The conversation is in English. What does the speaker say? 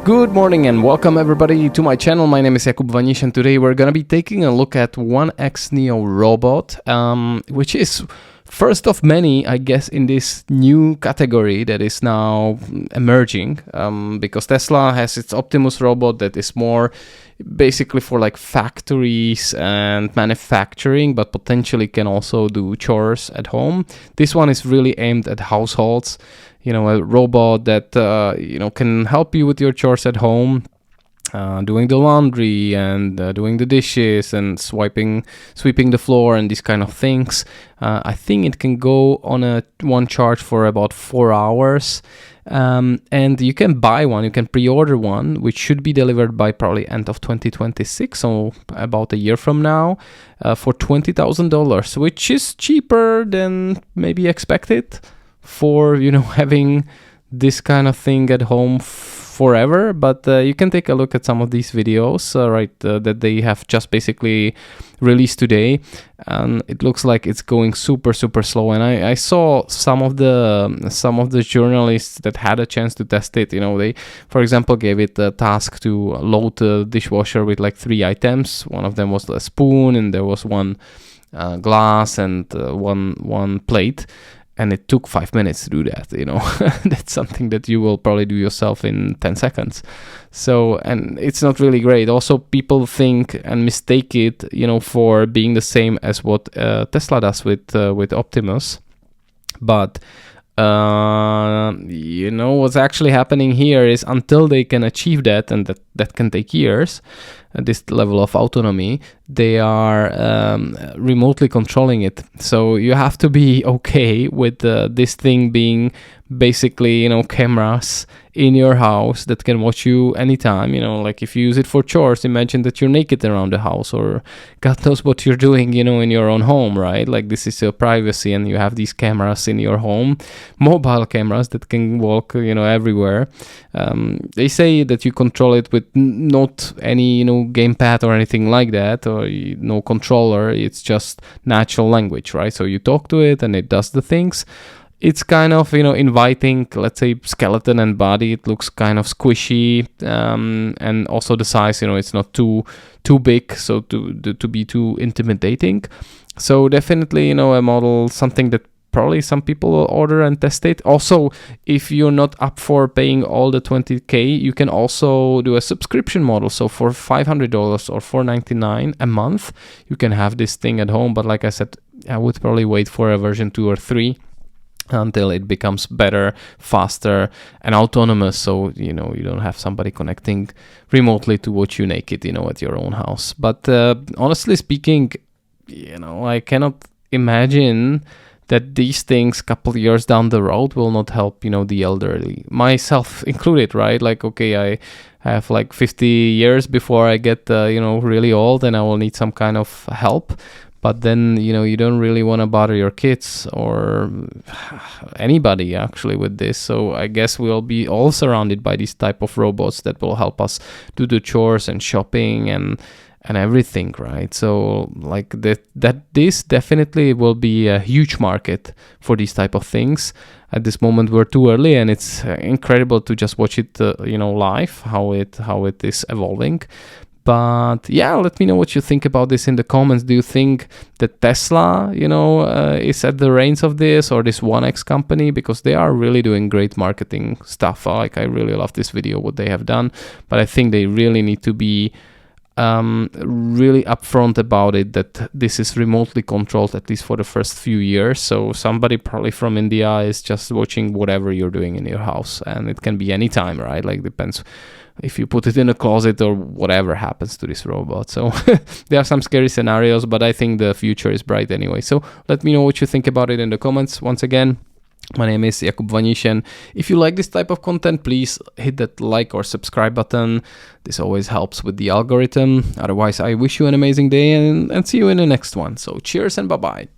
Good morning and welcome everybody to my channel. My name is Jakub Vaniš and today we're gonna be taking a look at 1X Neo robot, which is first of many, I guess, in this new category that is now emerging, because Tesla has its Optimus robot that is more basically for like factories and manufacturing, but potentially can also do chores at home. This one is really aimed at households. A robot that, can help you with your chores at home, doing the laundry and doing the dishes and sweeping the floor and these kind of things. I think it can go on one charge for about 4 hours. And you can buy one, you can pre-order one, which should be delivered by probably end of 2026, so about a year from now, for $20,000, which is cheaper than maybe expected for having this kind of thing at home forever. But you can take a look at some of these videos that they have just basically released today, and it looks like it's going super slow. And I saw some of the journalists that had a chance to test it. They, for example, gave it a task to load the dishwasher with like 3 items. One of them was a spoon, and there was one glass and one plate. And it took 5 minutes to do that, That's something that you will probably do yourself in 10 seconds. So, and it's not really great. Also, people think and mistake it, for being the same as what Tesla does with Optimus. But, what's actually happening here is until they can achieve that, and that can take years, this level of autonomy, they are remotely controlling it. So you have to be okay with this thing being basically, cameras in your house that can watch you anytime. Like if you use it for chores, imagine that you're naked around the house, or God knows what you're doing, in your own home, right? Like this is your privacy, and you have these cameras in your home, mobile cameras that can walk, everywhere. They say that you control it with not any, gamepad or anything like that, or no controller. It's just natural language, right? So you talk to it and it does the things. It's kind of, inviting, let's say, skeleton and body. It looks kind of squishy, and also the size, it's not too big, so to be too intimidating. So definitely, a model, something that probably some people will order and test it. Also, if you're not up for paying all the $20K, you can also do a subscription model. So for $500 or $499 a month, you can have this thing at home. But like I said, I would probably wait for a version 2 or 3 until it becomes better, faster, and autonomous. So, you don't have somebody connecting remotely to watch you naked, at your own house. But honestly speaking, I cannot imagine that these things couple years down the road will not help, the elderly, myself included, right? Like, okay, I have like 50 years before I get, really old, and I will need some kind of help. But then, you don't really want to bother your kids or anybody actually with this. So I guess we'll be all surrounded by these type of robots that will help us do the chores and shopping and everything, right? So like this definitely will be a huge market for these type of things. At this moment we're too early, and it's incredible to just watch it live, how it is evolving. But yeah, let me know what you think about this in the comments. Do you think that Tesla, is at the reins of this, or this 1X company? Because they are really doing great marketing stuff. Like I really love this video, what they have done. But I think they really need to be really upfront about it, that this is remotely controlled, at least for the first few years. So somebody probably from India is just watching whatever you're doing in your house, and it can be anytime, right? Like depends if you put it in a closet or whatever happens to this robot. So there are some scary scenarios, but I think the future is bright anyway. So let me know what you think about it in the comments. Once again, my name is Jakub Vaniš, and if you like this type of content, please hit that like or subscribe button. This always helps with the algorithm. Otherwise, I wish you an amazing day, and see you in the next one. So cheers and bye-bye.